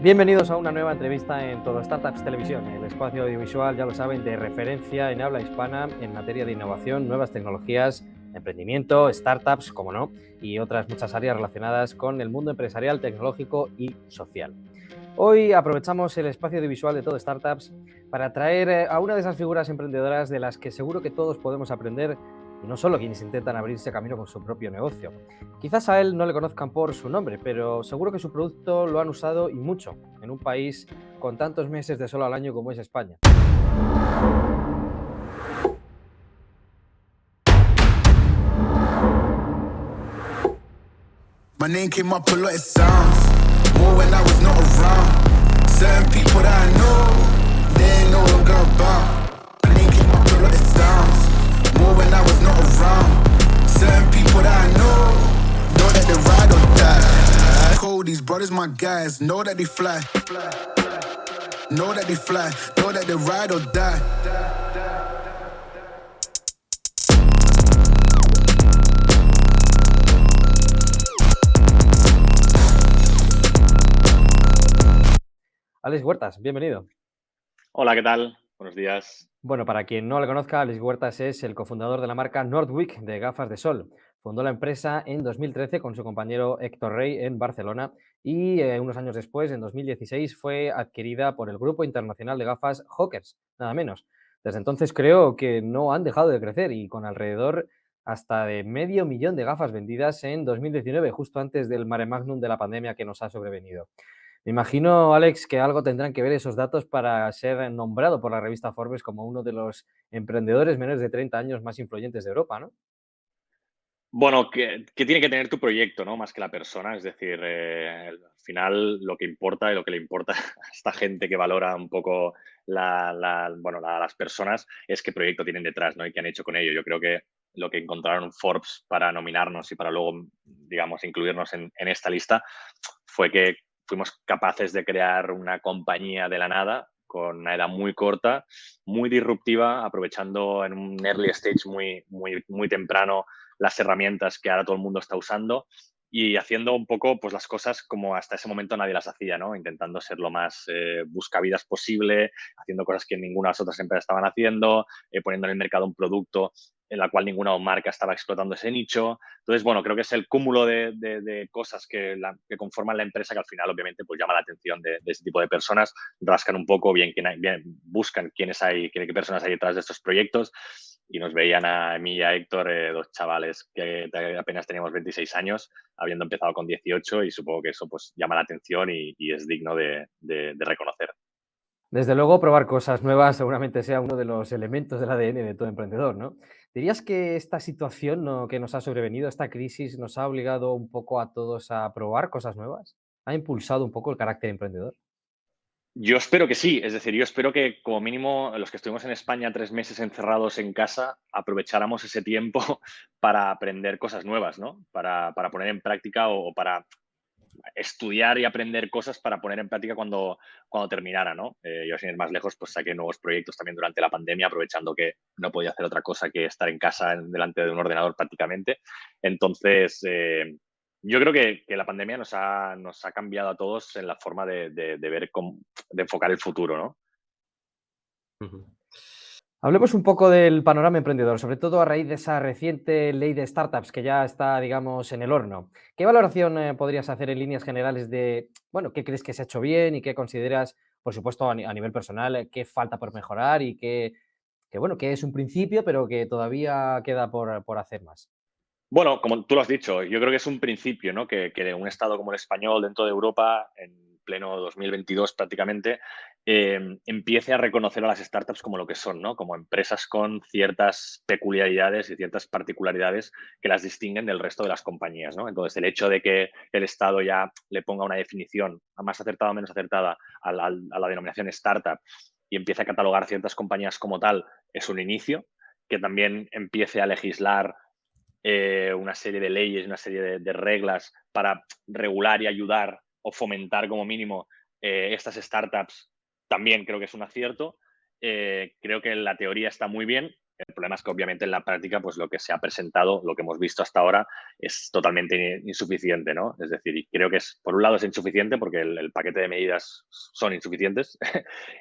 Bienvenidos a una nueva entrevista en Todo Startups Televisión, el espacio audiovisual, ya lo saben, de referencia en habla hispana en materia de innovación, nuevas tecnologías, emprendimiento, startups, como no, y otras muchas áreas relacionadas con el mundo empresarial, tecnológico y social. Hoy aprovechamos el espacio audiovisual de Todo Startups para traer a una de esas figuras emprendedoras de las que seguro que todos podemos aprender, y no solo quienes intentan abrirse camino con su propio negocio. Quizás a él no le conozcan por su nombre, pero seguro que su producto lo han usado y mucho en un país con tantos meses de sol al año como es España. My name came up a lot of sounds, more when I was not around. Certain people that I know, they ain't no longer about. My name came up a lot of sounds, more when I was not around. Certain people that I know that they ride or die. Cold, these brothers my guys, know that they fly. Know that they fly, know that they ride or die. Alex Huertas, bienvenido. Hola, ¿qué tal? Buenos días. Bueno, para quien no le conozca, Alex Huertas es el cofundador de la marca Nordwick de gafas de sol. Fundó la empresa en 2013 con su compañero Héctor Rey en Barcelona y unos años después, en 2016, fue adquirida por el grupo internacional de gafas Hawkers, nada menos. Desde entonces creo que no han dejado de crecer y con alrededor hasta de 500.000 de gafas vendidas en 2019, justo antes del mare magnum de la pandemia que nos ha sobrevenido. Me imagino, Alex, que algo tendrán que ver esos datos para ser nombrado por la revista Forbes como uno de los emprendedores menores de 30 años más influyentes de Europa, ¿no? Bueno, que tiene que tener tu proyecto, ¿no? Más que la persona. Es decir, al final lo que importa y lo que le importa a esta gente que valora un poco las personas es qué proyecto tienen detrás, ¿no? Y qué han hecho con ello. Yo creo que lo que encontraron Forbes para nominarnos y para luego, digamos, incluirnos en esta lista fue que fuimos capaces de crear una compañía de la nada con una edad muy corta, muy disruptiva, aprovechando en un early stage muy temprano las herramientas que ahora todo el mundo está usando y haciendo un poco pues las cosas como hasta ese momento nadie las hacía, ¿no? Intentando ser lo más buscavidas posible, haciendo cosas que ninguna de las otras empresas estaban haciendo, poniendo en el mercado un producto en la cual ninguna marca estaba explotando ese nicho. Entonces, bueno, creo que es el cúmulo de cosas que conforman la empresa que al final, obviamente, pues llama la atención de ese tipo de personas, rascan un poco bien, buscan qué personas hay detrás de estos proyectos y nos veían a mí y a Héctor, dos chavales que apenas teníamos 26 años, habiendo empezado con 18 y supongo que eso pues llama la atención y es digno de reconocer. Desde luego, probar cosas nuevas seguramente sea uno de los elementos del ADN de todo emprendedor, ¿no? ¿Dirías que esta situación que nos ha sobrevenido, esta crisis, nos ha obligado un poco a todos a probar cosas nuevas? ¿Ha impulsado un poco el carácter emprendedor? Yo espero que sí, es decir, yo espero que como mínimo los que estuvimos en España 3 meses encerrados en casa aprovecháramos ese tiempo para aprender cosas nuevas, ¿no? Para poner en práctica o para estudiar y aprender cosas para poner en práctica cuando terminara, ¿no? Yo, sin ir más lejos, pues saqué nuevos proyectos también durante la pandemia, aprovechando que no podía hacer otra cosa que estar en casa delante de un ordenador prácticamente. Entonces, yo creo que la pandemia nos ha cambiado a todos en la forma de ver de enfocar el futuro, ¿no? Ujú. Hablemos un poco del panorama emprendedor, sobre todo a raíz de esa reciente ley de startups que ya está, digamos, en el horno. ¿Qué valoración podrías hacer en líneas generales de, bueno, qué crees que se ha hecho bien y qué consideras, por supuesto, a nivel personal, qué falta por mejorar y bueno, que es un principio, pero que todavía queda por hacer más? Bueno, como tú lo has dicho, yo creo que es un principio, ¿no? Que un Estado como el español dentro de Europa, en pleno 2022 prácticamente, empiece a reconocer a las startups como lo que son, ¿no? Como empresas con ciertas peculiaridades y ciertas particularidades que las distinguen del resto de las compañías, ¿no? Entonces, el hecho de que el Estado ya le ponga una definición más acertada o menos acertada a la denominación startup y empiece a catalogar ciertas compañías como tal, es un inicio. Que también empiece a legislar una serie de leyes, una serie de reglas para regular y ayudar o fomentar como mínimo estas startups, también creo que es un acierto. Creo que la teoría está muy bien. El problema es que obviamente en la práctica, pues lo que se ha presentado, lo que hemos visto hasta ahora, es totalmente insuficiente, ¿no? Es decir, y creo que por un lado es insuficiente porque el paquete de medidas son insuficientes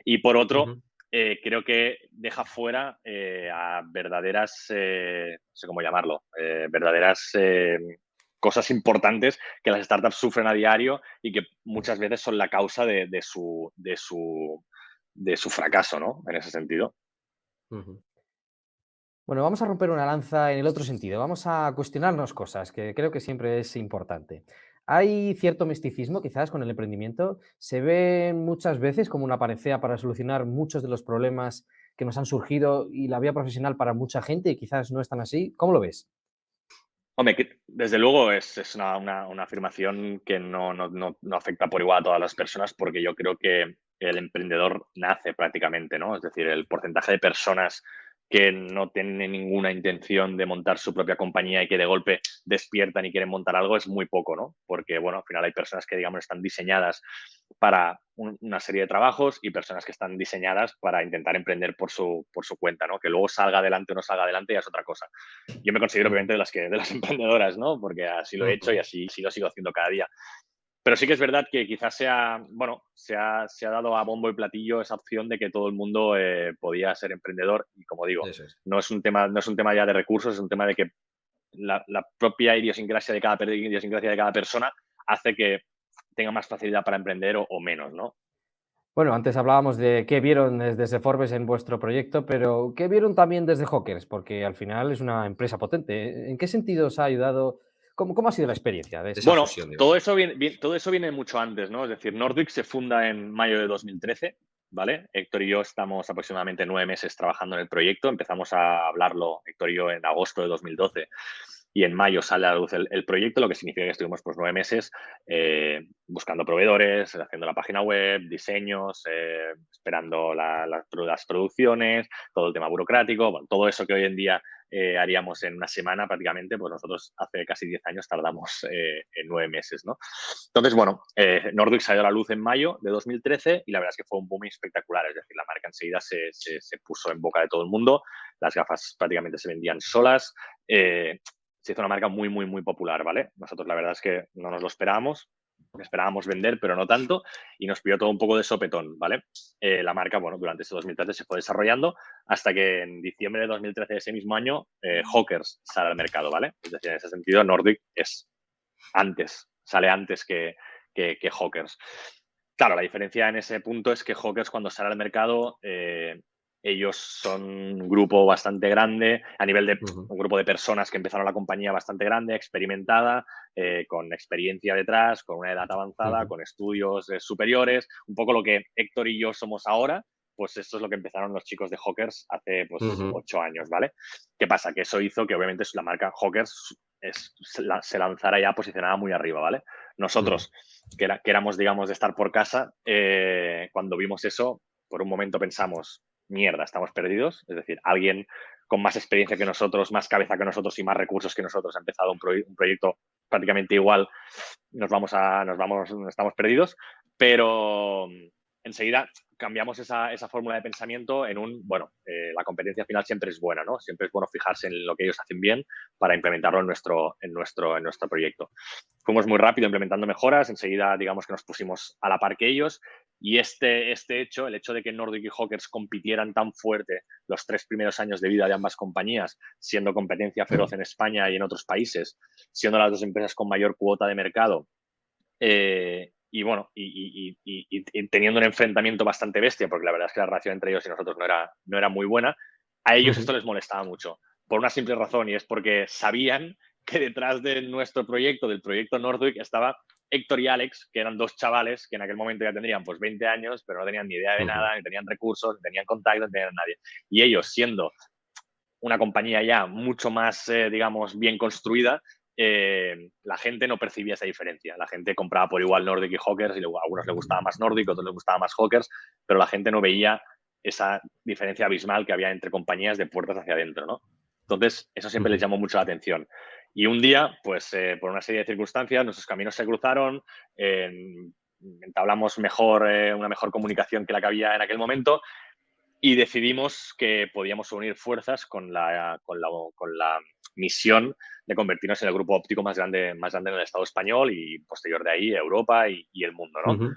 y por otro, Ujú. creo que deja fuera a verdaderas, no sé cómo llamarlo, verdaderas cosas importantes que las startups sufren a diario y que muchas veces son la causa de su fracaso, ¿no? En ese sentido. Ujú. Bueno, vamos a romper una lanza en el otro sentido. Vamos a cuestionarnos cosas, que creo que siempre es importante. Hay cierto misticismo, quizás, con el emprendimiento. Se ve muchas veces como una panacea para solucionar muchos de los problemas que nos han surgido y la vía profesional para mucha gente, y quizás no es tan así. ¿Cómo lo ves? Hombre, desde luego es una afirmación que no afecta por igual a todas las personas, porque yo creo que el emprendedor nace prácticamente, ¿no? Es decir, el porcentaje de personas que no tienen ninguna intención de montar su propia compañía y que de golpe despiertan y quieren montar algo es muy poco, ¿no? Porque, bueno, al final hay personas que, digamos, están diseñadas para una serie de trabajos y personas que están diseñadas para intentar emprender por su cuenta, ¿no? Que luego salga adelante o no salga adelante ya es otra cosa. Yo me considero Ujú, obviamente de las emprendedoras, ¿no? Porque así lo he hecho y ujú, así sí lo sigo haciendo cada día. Pero sí que es verdad que quizás bueno, se ha dado a bombo y platillo esa opción de que todo el mundo podía ser emprendedor y como digo, eso es. no es un tema ya de recursos, es un tema de que la propia idiosincrasia de cada persona hace que tenga más facilidad para emprender o menos, ¿no? Bueno, antes hablábamos de qué vieron desde Forbes en vuestro proyecto, pero ¿qué vieron también desde Hawkers? Porque al final es una empresa potente. ¿En qué sentido os ha ayudado? ¿Cómo ha sido la experiencia de esa Bueno, fusión, todo digamos? eso viene mucho antes, ¿no? Es decir, Nordic se funda en mayo de 2013, ¿vale? Héctor y yo estamos aproximadamente 9 meses trabajando en el proyecto. Empezamos a hablarlo, Héctor y yo, en agosto de 2012 y en mayo sale a la luz el proyecto, lo que significa que estuvimos pues 9 meses buscando proveedores, haciendo la página web, diseños, esperando las producciones, todo el tema burocrático, bueno, todo eso que hoy en día haríamos en una semana prácticamente, pues nosotros hace casi 10 años tardamos en 9 meses, ¿no? Entonces, bueno, Nordic salió a la luz en mayo de 2013 y la verdad es que fue un boom espectacular, es decir, la marca enseguida se puso en boca de todo el mundo, las gafas prácticamente se vendían solas, se hizo una marca muy, muy, muy popular, ¿vale? Nosotros la verdad es que no nos lo esperábamos vender, pero no tanto, y nos pidió todo un poco de sopetón, ¿vale? La marca, bueno, durante este 2013 se fue desarrollando hasta que en diciembre de 2013 de ese mismo año, Hawkers sale al mercado, ¿vale? Es decir, en ese sentido, Nordic sale antes que Hawkers. Claro, la diferencia en ese punto es que Hawkers cuando sale al mercado, ellos son un grupo bastante grande, a nivel de Ujú, un grupo de personas que empezaron la compañía bastante grande, experimentada, con experiencia detrás, con una edad avanzada, ujú, con estudios superiores, un poco lo que Héctor y yo somos ahora, pues esto es lo que empezaron los chicos de Hawkers hace pues ujú, 8 años, ¿vale? ¿Qué pasa? Que eso hizo que obviamente la marca Hawkers se lanzara ya posicionada muy arriba, ¿vale? ujú. Nosotros, que éramos, digamos, de estar por casa, cuando vimos eso, por un momento pensamos, mierda, estamos perdidos. Es decir, alguien con más experiencia que nosotros, más cabeza que nosotros y más recursos que nosotros ha empezado un proyecto prácticamente igual, estamos perdidos. Pero enseguida cambiamos esa fórmula de pensamiento en bueno, la competencia final siempre es buena, ¿no? Siempre es bueno fijarse en lo que ellos hacen bien para implementarlo en nuestro proyecto. Fuimos muy rápido implementando mejoras, enseguida digamos que nos pusimos a la par que ellos y este hecho, el hecho de que Nordic y Hawkers compitieran tan fuerte los 3 primeros años de vida de ambas compañías, siendo competencia feroz en España y en otros países, siendo las dos empresas con mayor cuota de mercado, y bueno, y teniendo un enfrentamiento bastante bestia, porque la verdad es que la relación entre ellos y nosotros no era muy buena, a ellos Ujú. esto les molestaba mucho. Por una simple razón, y es porque sabían que detrás de nuestro proyecto, del proyecto Nordic, estaba Héctor y Alex, que eran dos chavales que en aquel momento ya tendrían pues 20 años, pero no tenían ni idea de Ujú, nada, ni tenían recursos, ni tenían contacto, ni tenían nadie. Y ellos, siendo una compañía ya mucho más, digamos, bien construida, la gente no percibía esa diferencia. La gente compraba por igual Nordic y Hawkers y a algunos les gustaba más Nordic, a otros les gustaba más Hawkers, pero la gente no veía esa diferencia abismal que había entre compañías de puertas hacia adentro, ¿no? Entonces, eso siempre les ujú, llamó mucho la atención. Y un día, pues por una serie de circunstancias, nuestros caminos se cruzaron, entablamos una mejor comunicación que la que había en aquel momento y decidimos que podíamos unir fuerzas con la misión de convertirnos en el grupo óptico más grande en el Estado español y posterior de ahí Europa y el mundo, ¿no? Ujú.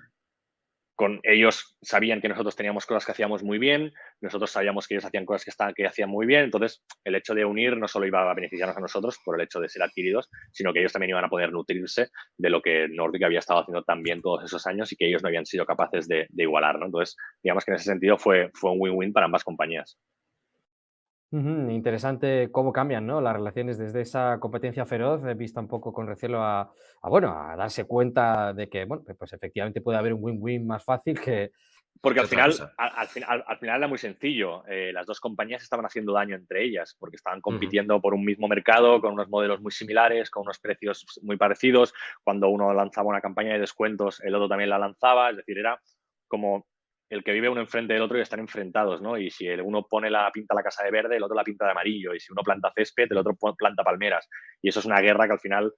Con ellos sabían que nosotros teníamos cosas que hacíamos muy bien, nosotros sabíamos que ellos hacían cosas que hacían muy bien, entonces el hecho de unir no solo iba a beneficiarnos a nosotros por el hecho de ser adquiridos, sino que ellos también iban a poder nutrirse de lo que Nordic había estado haciendo tan bien todos esos años y que ellos no habían sido capaces de igualar, ¿no? Entonces, digamos que en ese sentido fue un win-win para ambas compañías. Ujú, interesante cómo cambian, ¿no?, las relaciones desde esa competencia feroz, vista un poco con recelo bueno, a darse cuenta de que, bueno, pues efectivamente puede haber un win-win más fácil Porque que al otra final, cosa. al final era muy sencillo. Las dos compañías estaban haciendo daño entre ellas porque estaban Ujú, compitiendo por un mismo mercado, con unos modelos muy similares, con unos precios muy parecidos. Cuando uno lanzaba una campaña de descuentos, el otro también la lanzaba. Es decir, era como el que vive uno enfrente del otro y están enfrentados, ¿no? Y si el uno pinta la casa de verde, el otro la pinta de amarillo. Y si uno planta césped, el otro planta palmeras. Y eso es una guerra que al final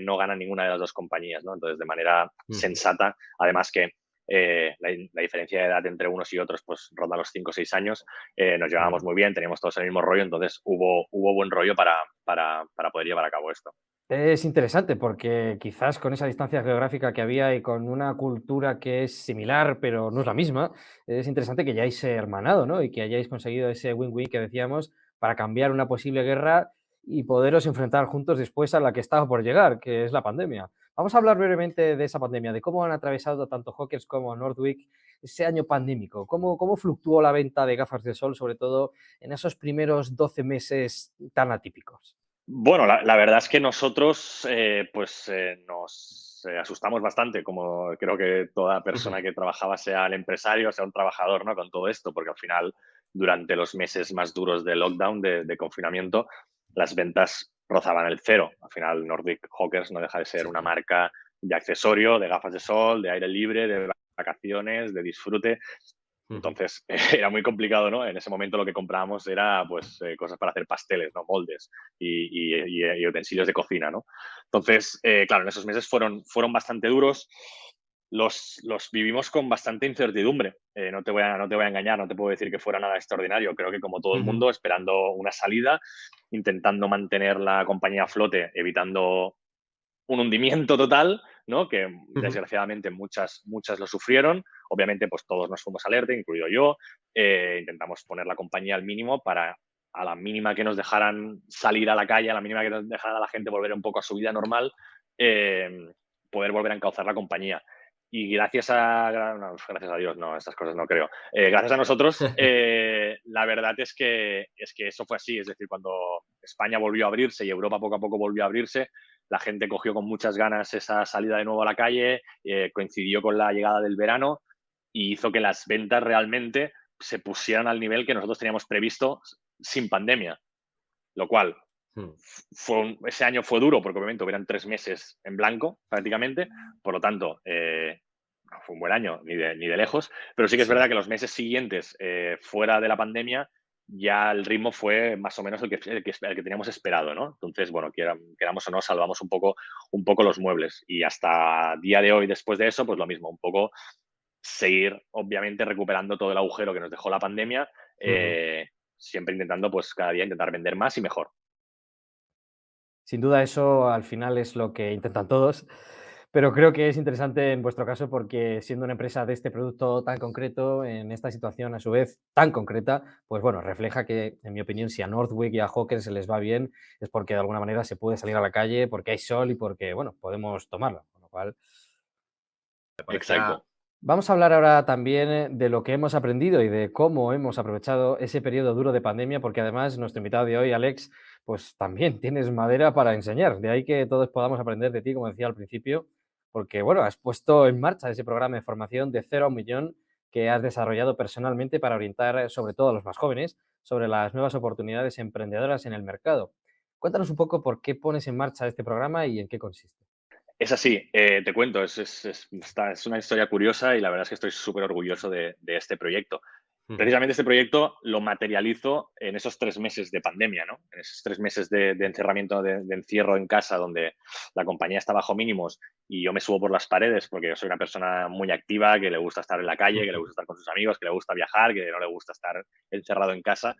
no gana ninguna de las dos compañías, ¿no? Entonces, de manera ujú. sensata, además que la diferencia de edad entre unos y otros pues ronda los 5 o 6 años, nos llevábamos Bueno. muy bien, teníamos todos el mismo rollo, entonces hubo buen rollo para poder llevar a cabo esto. Es interesante porque quizás con esa distancia geográfica que había y con una cultura que es similar, pero no es la misma, es interesante que hayáis hermanado, ¿no? Y que hayáis conseguido ese win-win que decíamos para cambiar una posible guerra y poderos enfrentar juntos después a la que estaba por llegar, que es la pandemia. Vamos a hablar brevemente de esa pandemia, de cómo han atravesado tanto Hawkers como Nordwick ese año pandémico. ¿Cómo fluctuó la venta de gafas de sol, sobre todo en esos primeros 12 meses tan atípicos? Bueno, la verdad es que nosotros nos asustamos bastante, como creo que toda persona que trabajaba, sea el empresario, sea un trabajador, ¿no? Con todo esto, porque al final, durante los meses más duros de lockdown, de confinamiento, las ventas rozaban el cero. Al final, Nordic Hawkers no deja de ser una Sí. marca de accesorio, de gafas de sol, de aire libre, de vacaciones, de disfrute. Ujú. Entonces, era muy complicado, ¿no? En ese momento lo que comprábamos era, pues, cosas para hacer pasteles, ¿no? Moldes y utensilios de cocina, ¿no? Entonces, claro, en esos meses fueron bastante duros. Los vivimos con bastante incertidumbre. No te voy a engañar, no te puedo decir que fuera nada extraordinario. Creo que como todo el Ujú. mundo, esperando una salida, intentando mantener la compañía a flote, evitando un hundimiento total, ¿no? Que Ujú. desgraciadamente muchas lo sufrieron. Obviamente, pues todos nos fuimos alerta, incluido yo. Intentamos poner la compañía al mínimo para a la mínima que nos dejaran salir a la calle, a la mínima que nos dejaran a la gente volver un poco a su vida normal, eh, poder volver a encauzar la compañía. Y no, gracias a Dios, no, estas cosas no creo. Gracias a nosotros, la verdad es que eso fue así. Es decir, cuando España volvió a abrirse y Europa poco a poco volvió a abrirse, la gente cogió con muchas ganas esa salida de nuevo a la calle, coincidió con la llegada del verano y hizo que las ventas realmente se pusieran al nivel que nosotros teníamos previsto sin pandemia, lo cual Mm. ese año fue duro porque obviamente hubieran 3 meses en blanco prácticamente, por lo tanto, no fue un buen año ni de lejos, pero sí que es Sí. verdad que los meses siguientes, fuera de la pandemia, ya el ritmo fue más o menos el que teníamos esperado, ¿no? Entonces, bueno, queramos o no, salvamos un poco los muebles y hasta día de hoy, después de eso, pues lo mismo, un poco seguir, obviamente, recuperando todo el agujero que nos dejó la pandemia, Ujú. siempre intentando, pues cada día intentar vender más y mejor. Sin duda eso al final es lo que intentan todos, pero creo que es interesante en vuestro caso porque siendo una empresa de este producto tan concreto, en esta situación a su vez tan concreta, pues bueno, refleja que, en mi opinión, si a Northwick y a Hawker se les va bien, es porque de alguna manera se puede salir a la calle, porque hay sol y porque, bueno, podemos tomarlo, con lo cual me parecía. Exacto. Vamos a hablar ahora también de lo que hemos aprendido y de cómo hemos aprovechado ese periodo duro de pandemia, porque además nuestro invitado de hoy, Alex, pues también tienes madera para enseñar. De ahí que todos podamos aprender de ti, como decía al principio, porque bueno, has puesto en marcha ese programa de formación de 0 a 1 millón que has desarrollado personalmente para orientar sobre todo a los más jóvenes sobre las nuevas oportunidades emprendedoras en el mercado. Cuéntanos un poco por qué pones en marcha este programa y en qué consiste. Es así, te cuento, es una historia curiosa y la verdad es que estoy súper orgulloso de este proyecto. Ujú. Precisamente este proyecto lo materializo en esos 3 meses de pandemia, ¿no? En esos 3 meses de encerramiento, de encierro en casa, donde la compañía está bajo mínimos y yo me subo por las paredes porque yo soy una persona muy activa, que le gusta estar en la calle, que le gusta estar con sus amigos, que le gusta viajar, que no le gusta estar encerrado en casa,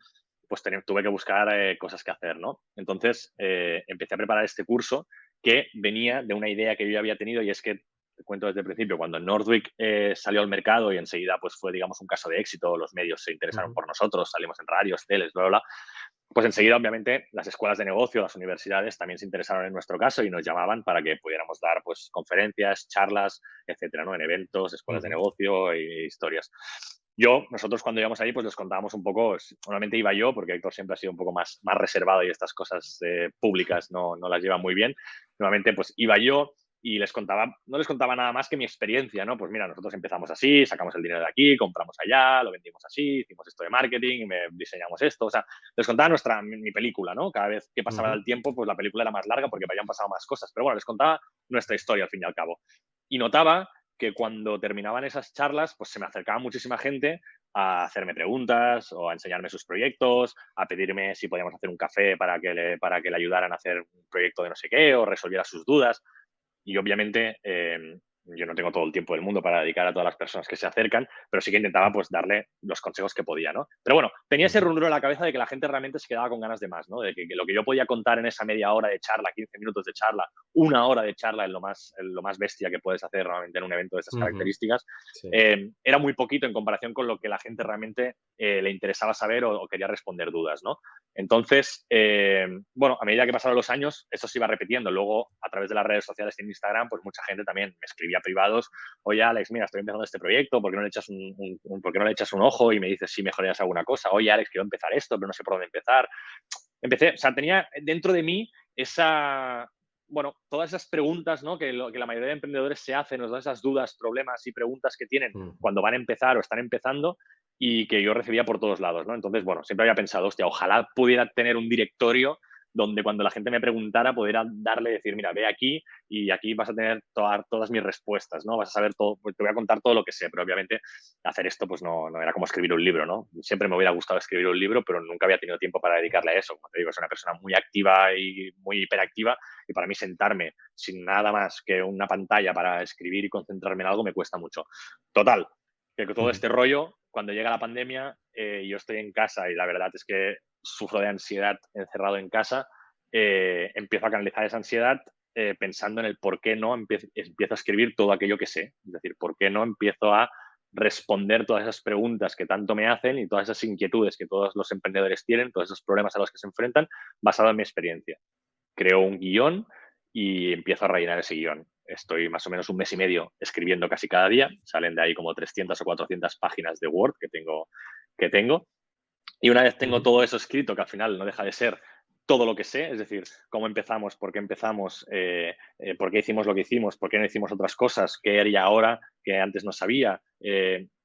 pues tuve que buscar cosas que hacer, ¿no? Entonces empecé a preparar este curso que venía de una idea que yo ya había tenido, y es que, te cuento desde el principio, cuando Nordwick salió al mercado y enseguida pues fue, digamos, un caso de éxito, los medios se interesaron Ujú. por nosotros, salimos en radios, teles, bla, bla, bla, pues enseguida, obviamente, las escuelas de negocio, las universidades también se interesaron en nuestro caso y nos llamaban para que pudiéramos dar pues conferencias, charlas, etcétera, ¿no? En eventos, escuelas de Ujú. negocio e historias. Nosotros cuando íbamos ahí, pues les contábamos un poco, normalmente iba yo, porque Héctor siempre ha sido un poco más reservado y estas cosas públicas no las lleva muy bien. Normalmente, pues iba yo y no les contaba nada más que mi experiencia, ¿no? Pues mira, nosotros empezamos así, sacamos el dinero de aquí, compramos allá, lo vendimos así, hicimos esto de marketing, diseñamos esto, o sea, les contaba mi película, ¿no? Cada vez que pasaba Ujú. el tiempo, pues la película era más larga porque habían pasado más cosas, pero bueno, les contaba nuestra historia al fin y al cabo. Y notaba que cuando terminaban esas charlas, pues se me acercaba muchísima gente a hacerme preguntas o a enseñarme sus proyectos, a pedirme si podíamos hacer un café para que le ayudaran a hacer un proyecto de no sé qué o resolviera sus dudas. Y obviamente yo no tengo todo el tiempo del mundo para dedicar a todas las personas que se acercan, pero sí que intentaba pues darle los consejos que podía, ¿no? Pero bueno, tenía ese Ujú. run en la cabeza de que la gente realmente se quedaba con ganas de más, ¿no? De que lo que yo podía contar en esa media hora de charla, 15 minutos de charla, una hora de charla en lo más bestia que puedes hacer realmente en un evento de estas Ujú. características, Sí. era muy poquito en comparación con lo que la gente realmente le interesaba saber o quería responder dudas, ¿no? Entonces, bueno, a medida que pasaron los años, eso se iba repitiendo. Luego, a través de las redes sociales y en Instagram, pues mucha gente también me escribía privados: oye, Alex, mira, estoy empezando este proyecto, ¿por qué no le echas por qué no le echas un ojo? Y me dices si mejorarías alguna cosa. Oye, Alex, quiero empezar esto, pero no sé por dónde empezar. O sea, tenía dentro de mí bueno, todas esas preguntas, ¿no? Que la mayoría de emprendedores se hacen, todas esas dudas, problemas y preguntas que tienen Ujú. cuando van a empezar o están empezando, y que yo recibía por todos lados, ¿no? Entonces, bueno, siempre había pensado, hostia, ojalá pudiera tener un directorio donde cuando la gente me preguntara pudiera darle, decir, mira, ve aquí y aquí vas a tener todas mis respuestas, ¿no? Vas a saber todo, pues te voy a contar todo lo que sé, pero obviamente hacer esto pues no era como escribir un libro, ¿no? Siempre me hubiera gustado escribir un libro, pero nunca había tenido tiempo para dedicarle a eso. Como te digo, soy una persona muy activa y muy hiperactiva, y para mí sentarme sin nada más que una pantalla para escribir y concentrarme en algo me cuesta mucho. Total, que todo Ujú. este rollo, cuando llega la pandemia, yo estoy en casa y la verdad es que sufro de ansiedad encerrado en casa. Empiezo a canalizar esa ansiedad pensando en el por qué no empiezo a escribir todo aquello que sé. Es decir, por qué no empiezo a responder todas esas preguntas que tanto me hacen y todas esas inquietudes que todos los emprendedores tienen, todos esos problemas a los que se enfrentan, basado en mi experiencia. Creo un guión y empiezo a rellenar ese guión. Estoy más o menos un mes y medio escribiendo casi cada día. Salen de ahí como 300 o 400 páginas de Word que tengo. Y una vez tengo Ujú. todo eso escrito, que al final no deja de ser todo lo que sé, es decir, cómo empezamos, por qué hicimos lo que hicimos, por qué no hicimos otras cosas, qué haría ahora que antes no sabía,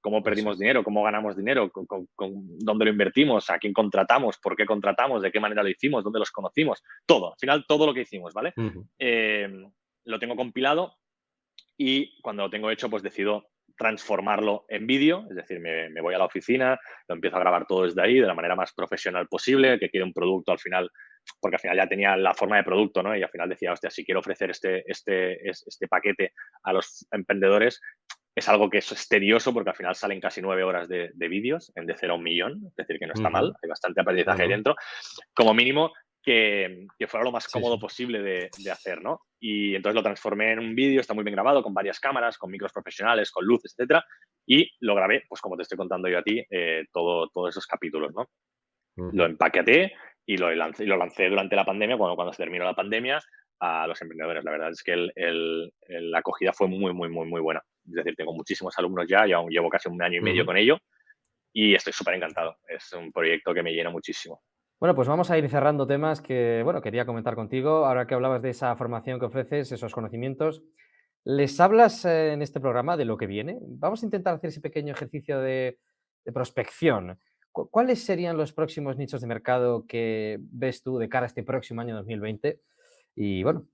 cómo Eso perdimos es. dinero, cómo ganamos dinero, dónde lo invertimos, a quién contratamos, por qué contratamos, de qué manera lo hicimos, dónde los conocimos, todo, al final todo lo que hicimos, ¿vale? Ujú. Eh, lo tengo compilado y cuando lo tengo hecho, pues decido transformarlo en vídeo, es decir, me voy a la oficina, lo empiezo a grabar todo desde ahí, de la manera más profesional posible, que quede un producto al final, porque al final ya tenía la forma de producto, ¿no? Y al final decía, hostia, si quiero ofrecer este paquete a los emprendedores, es algo que es tedioso porque al final salen casi 9 horas de vídeos en de 0 a 1 millón, es decir, que no está mal, Ujú. hay bastante No, aprendizaje ahí no. dentro, como mínimo que fuera lo más Sí, cómodo sí. posible de hacer, ¿no? Y entonces lo transformé en un vídeo, está muy bien grabado, con varias cámaras, con micros profesionales, con luces, etcétera, y lo grabé, pues como te estoy contando yo a ti, todos esos capítulos, ¿no? Lo Ujú. empaqueté y lo lancé durante la pandemia, cuando se terminó la pandemia, a los emprendedores. La verdad es que la acogida fue muy, muy, muy, muy buena. Es decir, tengo muchísimos alumnos ya, y aún llevo casi un año y medio Ujú. con ello, y estoy súper encantado. Es un proyecto que me llena muchísimo. Bueno, pues vamos a ir cerrando temas que, bueno, quería comentar contigo. Ahora que hablabas de esa formación que ofreces, esos conocimientos, ¿les hablas en este programa de lo que viene? Vamos a intentar hacer ese pequeño ejercicio de prospección. ¿Cuáles serían los próximos nichos de mercado que ves tú de cara a este próximo año 2020? Y bueno,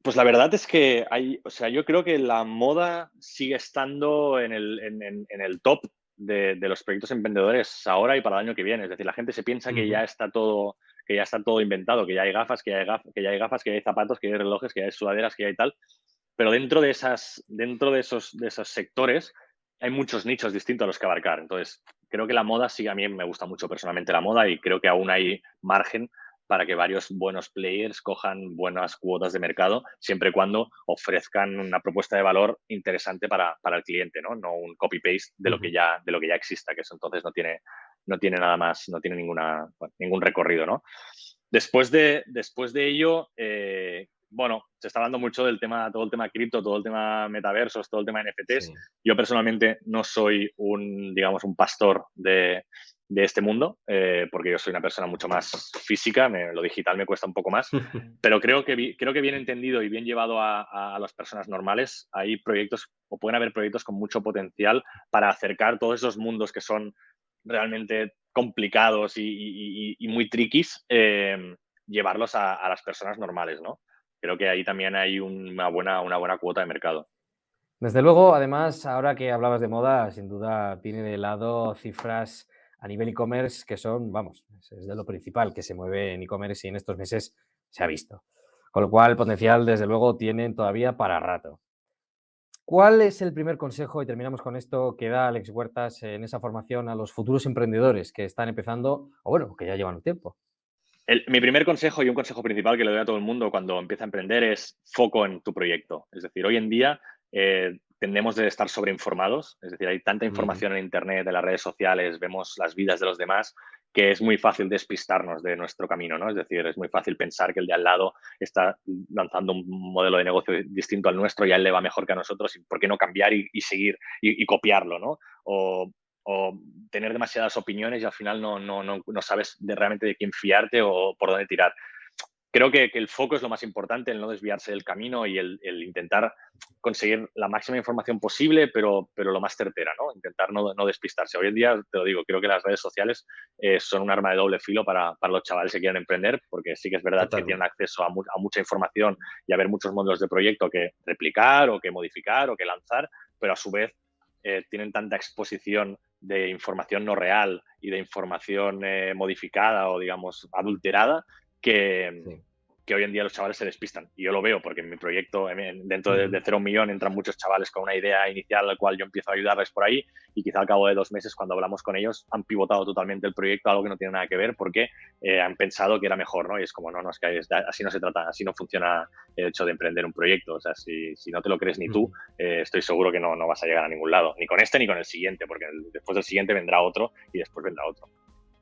Pues la verdad es que o sea, yo creo que la moda sigue estando en el top de los proyectos emprendedores ahora y para el año que viene. Es decir, la gente se piensa Ujú. que ya está todo inventado, que ya hay gafas, que ya hay gafas, que ya hay zapatos, que ya hay relojes, que ya hay sudaderas, que ya hay tal. Pero dentro de esos sectores hay muchos nichos distintos a los que abarcar. Entonces, creo que la moda sí, a mí me gusta mucho personalmente la moda y creo que aún hay margen para que varios buenos players cojan buenas cuotas de mercado, siempre y cuando ofrezcan una propuesta de valor interesante para el cliente, ¿no? No un copy-paste Ujú. de lo que ya exista, que eso entonces no tiene nada más, no tiene ningún recorrido, ¿no? Después de ello, bueno, se está hablando mucho todo el tema cripto, todo el tema metaversos, todo el tema NFTs. Sí. Yo personalmente no soy digamos, un pastor de este mundo, porque yo soy una persona mucho más física, lo digital me cuesta un poco más, pero creo que bien entendido y bien llevado a las personas normales, hay proyectos o pueden haber proyectos con mucho potencial para acercar todos esos mundos que son realmente complicados y muy triquis, llevarlos a las personas normales, ¿no? Creo que ahí también hay una buena cuota de mercado. Desde luego, además, ahora que hablabas de moda, sin duda tiene de lado cifras a nivel e-commerce que son, vamos, es de lo principal que se mueve en e-commerce y en estos meses se ha visto. Con lo cual, potencial, desde luego, tienen todavía para rato. ¿Cuál es el primer consejo, y terminamos con esto, que da Alex Huertas en esa formación a los futuros emprendedores que están empezando, o bueno, que ya llevan un tiempo? Mi primer consejo y un consejo principal que le doy a todo el mundo cuando empieza a emprender es foco en tu proyecto. Es decir, hoy en día tendemos a estar sobreinformados, es decir, hay tanta Ujú. información en Internet, en las redes sociales, vemos las vidas de los demás, que es muy fácil despistarnos de nuestro camino, ¿no? Es decir, es muy fácil pensar que el de al lado está lanzando un modelo de negocio distinto al nuestro y a él le va mejor que a nosotros, y por qué no cambiar y seguir y copiarlo, ¿no? O tener demasiadas opiniones y al final no sabes realmente de quién fiarte o por dónde tirar. Creo que el foco es lo más importante, el no desviarse del camino y el intentar conseguir la máxima información posible, pero lo más certera, ¿no? Intentar no despistarse. Hoy en día, te lo digo, creo que las redes sociales son un arma de doble filo para los chavales que quieren emprender, porque sí que es verdad que tienen Totalmente. acceso a mucha información y a ver muchos modelos de proyecto que replicar o que modificar o que lanzar, pero a su vez tienen tanta exposición de información no real y de información modificada o, digamos, adulterada, que, Sí. que hoy en día los chavales se despistan. Y yo lo veo porque en mi proyecto, dentro de Ujú. Cero un Millón, entran muchos chavales con una idea inicial, al cual yo empiezo a ayudarles por ahí, y quizá al cabo de 2 meses, cuando hablamos con ellos, han pivotado totalmente el proyecto a algo que no tiene nada que ver porque han pensado que era mejor, ¿no? Y es como, no, es que así no se trata, así no funciona el hecho de emprender un proyecto. O sea, si no te lo crees ni tú, Ujú. estoy seguro que no vas a llegar a ningún lado, ni con este ni con el siguiente, porque después del siguiente vendrá otro y después vendrá otro.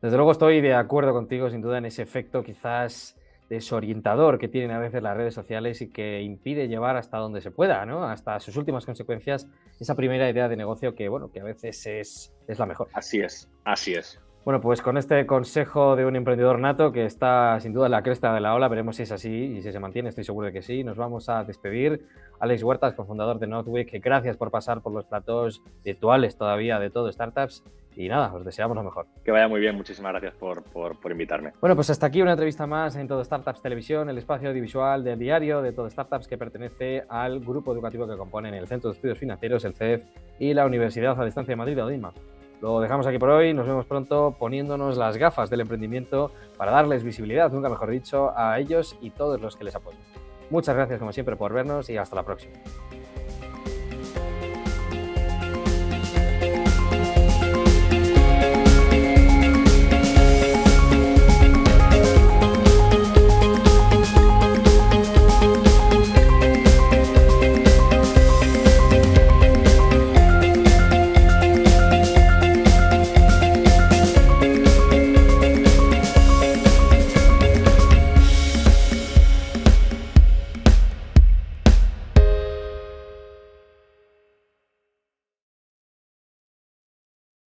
Desde luego estoy de acuerdo contigo, sin duda, en ese efecto quizás desorientador que tienen a veces las redes sociales y que impide llevar hasta donde se pueda, ¿no? Hasta sus últimas consecuencias, esa primera idea de negocio que, bueno, que a veces es la mejor. Así es, así es. Bueno, pues con este consejo de un emprendedor nato que está sin duda en la cresta de la ola, veremos si es así y si se mantiene, estoy seguro de que sí. Nos vamos a despedir. Alex Huertas, cofundador de Northwick, gracias por pasar por los platós virtuales todavía de todo Startups y nada, os deseamos lo mejor. Que vaya muy bien, muchísimas gracias por invitarme. Bueno, pues hasta aquí una entrevista más en Todo Startups Televisión, el espacio audiovisual del diario de Todo Startups que pertenece al grupo educativo que componen el Centro de Estudios Financieros, el CEF, y la Universidad a Distancia de Madrid, la UDIMA. Lo dejamos aquí por hoy, nos vemos pronto poniéndonos las gafas del emprendimiento para darles visibilidad, nunca mejor dicho, a ellos y todos los que les apoyan. Muchas gracias como siempre por vernos y hasta la próxima.